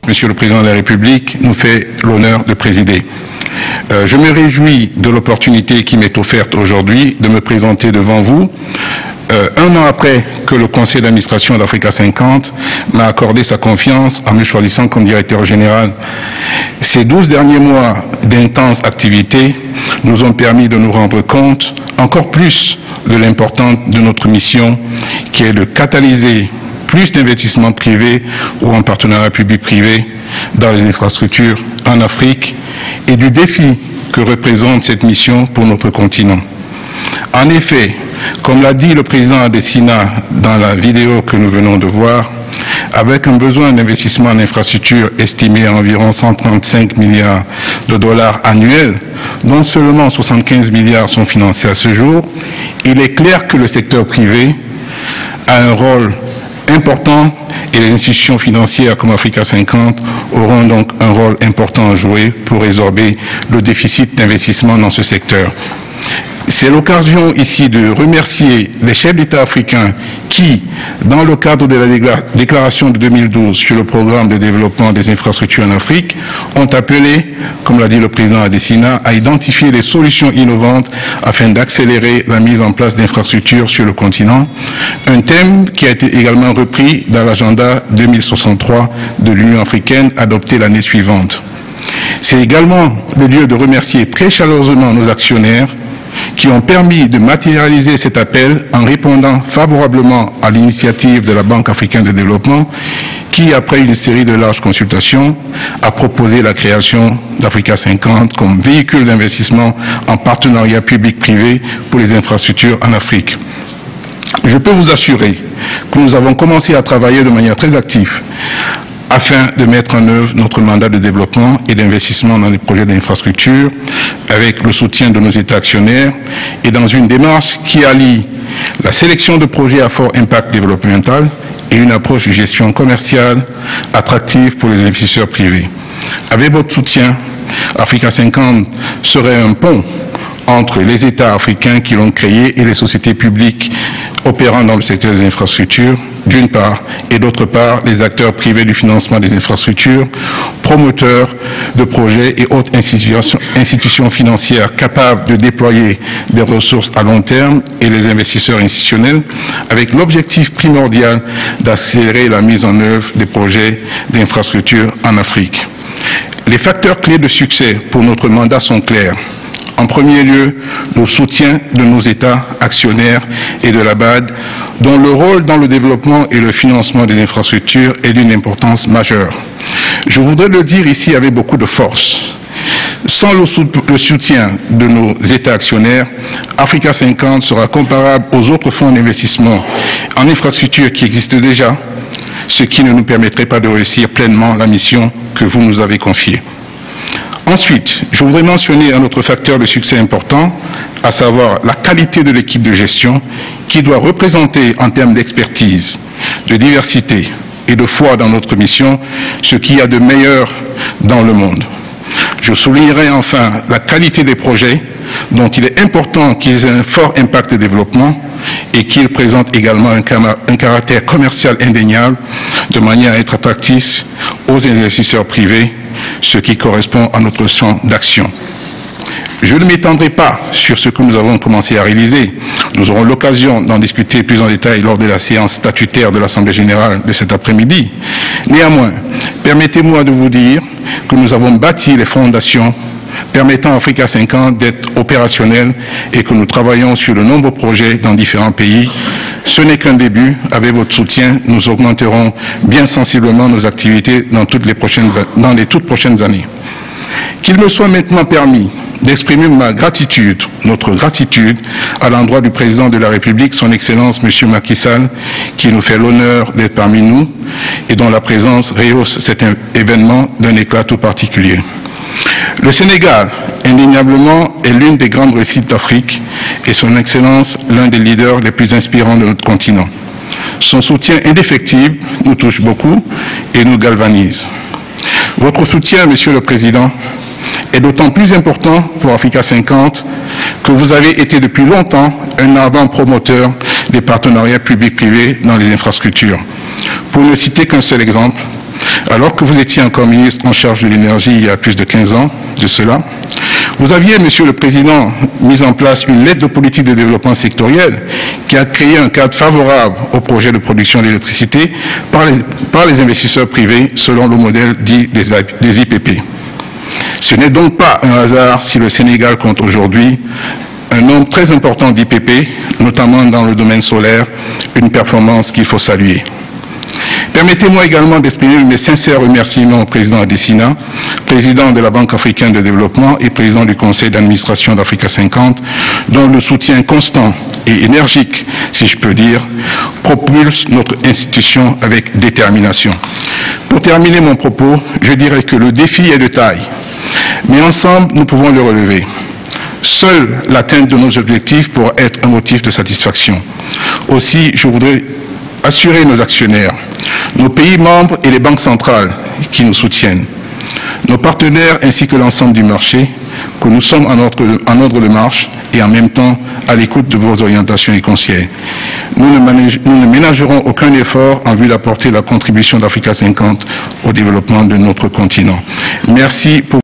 Monsieur le Président de la République nous fait l'honneur de présider. Je me réjouis de l'opportunité qui m'est offerte aujourd'hui de me présenter devant vous, un an après que le conseil d'administration d'Africa 50 m'a accordé sa confiance en me choisissant comme directeur général. Ces 12 derniers mois d'intenses activités nous ont permis de nous rendre compte encore plus de l'importance de notre mission, qui est de catalyser plus d'investissements privés ou en partenariat public-privé dans les infrastructures en Afrique et du défi que représente cette mission pour notre continent. En effet, comme l'a dit le président Adesina dans la vidéo que nous venons de voir, avec un besoin d'investissement en infrastructure estimé à environ 135 milliards de dollars annuels, dont seulement 75 milliards sont financés à ce jour, il est clair que le secteur privé a un rôle important et les institutions financières comme Africa 50 auront donc un rôle important à jouer pour résorber le déficit d'investissement dans ce secteur. C'est l'occasion ici de remercier les chefs d'État africains qui, dans le cadre de la déclaration de 2012 sur le programme de développement des infrastructures en Afrique, ont appelé, comme l'a dit le président Adesina, à identifier des solutions innovantes afin d'accélérer la mise en place d'infrastructures sur le continent, un thème qui a été également repris dans l'agenda 2063 de l'Union africaine adopté l'année suivante. C'est également le lieu de remercier très chaleureusement nos actionnaires qui ont permis de matérialiser cet appel en répondant favorablement à l'initiative de la Banque africaine de développement qui, après une série de larges consultations, a proposé la création d'Africa 50 comme véhicule d'investissement en partenariat public-privé pour les infrastructures en Afrique. Je peux vous assurer que nous avons commencé à travailler de manière très active afin de mettre en œuvre notre mandat de développement et d'investissement dans les projets d'infrastructure avec le soutien de nos États actionnaires et dans une démarche qui allie la sélection de projets à fort impact développemental et une approche de gestion commerciale attractive pour les investisseurs privés. Avec votre soutien, Africa 50 serait un pont entre les États africains qui l'ont créé et les sociétés publiques opérant dans le secteur des infrastructures, d'une part, et d'autre part, les acteurs privés du financement des infrastructures, promoteurs de projets et autres institutions financières capables de déployer des ressources à long terme et les investisseurs institutionnels, avec l'objectif primordial d'accélérer la mise en œuvre des projets d'infrastructures en Afrique. Les facteurs clés de succès pour notre mandat sont clairs. En premier lieu, le soutien de nos États actionnaires et de la BAD, dont le rôle dans le développement et le financement des infrastructures est d'une importance majeure. Je voudrais le dire ici avec beaucoup de force. Sans le soutien de nos États actionnaires, Africa 50 sera comparable aux autres fonds d'investissement en infrastructures qui existent déjà, ce qui ne nous permettrait pas de réussir pleinement la mission que vous nous avez confiée. Ensuite, je voudrais mentionner un autre facteur de succès important, à savoir la qualité de l'équipe de gestion qui doit représenter en termes d'expertise, de diversité et de foi dans notre mission ce qu'il y a de meilleur dans le monde. Je soulignerai enfin la qualité des projets dont il est important qu'ils aient un fort impact de développement et qu'ils présentent également un caractère commercial indéniable de manière à être attractifs aux investisseurs privés, ce qui correspond à notre champ d'action. Je ne m'étendrai pas sur ce que nous avons commencé à réaliser. Nous aurons l'occasion d'en discuter plus en détail lors de la séance statutaire de l'Assemblée générale de cet après-midi. Néanmoins, permettez-moi de vous dire que nous avons bâti les fondations permettant à Africa 50 d'être opérationnel et que nous travaillons sur de nombreux projets dans différents pays. Ce n'est qu'un début. Avec votre soutien, nous augmenterons bien sensiblement nos activités dans les toutes prochaines années. Qu'il me soit maintenant permis d'exprimer ma gratitude, notre gratitude, à l'endroit du président de la République, son Excellence M. Macky Sall, qui nous fait l'honneur d'être parmi nous et dont la présence rehausse cet événement d'un éclat tout particulier. Le Sénégal, indéniablement, est l'une des grandes réussites d'Afrique et son Excellence, l'un des leaders les plus inspirants de notre continent. Son soutien indéfectible nous touche beaucoup et nous galvanise. Votre soutien, Monsieur le Président, est d'autant plus important pour Africa 50 que vous avez été depuis longtemps un ardent promoteur des partenariats publics-privés dans les infrastructures. Pour ne citer qu'un seul exemple, Alors que vous étiez encore ministre en charge de l'énergie il y a plus de 15 ans de cela, vous aviez, Monsieur le Président, mis en place une lettre de politique de développement sectoriel qui a créé un cadre favorable au projet de production d'électricité par les investisseurs privés selon le modèle dit des IPP. Ce n'est donc pas un hasard si le Sénégal compte aujourd'hui un nombre très important d'IPP, notamment dans le domaine solaire, une performance qu'il faut saluer. Permettez-moi également d'exprimer mes sincères remerciements au président Adesina, président de la Banque africaine de développement et président du conseil d'administration d'Africa 50, dont le soutien constant et énergique, si je peux dire, propulse notre institution avec détermination. Pour terminer mon propos, je dirais que le défi est de taille, mais ensemble, nous pouvons le relever. Seule l'atteinte de nos objectifs pourra être un motif de satisfaction. Aussi, je voudrais assurer nos actionnaires, nos pays membres et les banques centrales qui nous soutiennent, nos partenaires ainsi que l'ensemble du marché, que nous sommes en ordre de marche et en même temps à l'écoute de vos orientations et conseils. Nous ne ménagerons aucun effort en vue d'apporter la contribution d'Africa 50 au développement de notre continent. Merci pour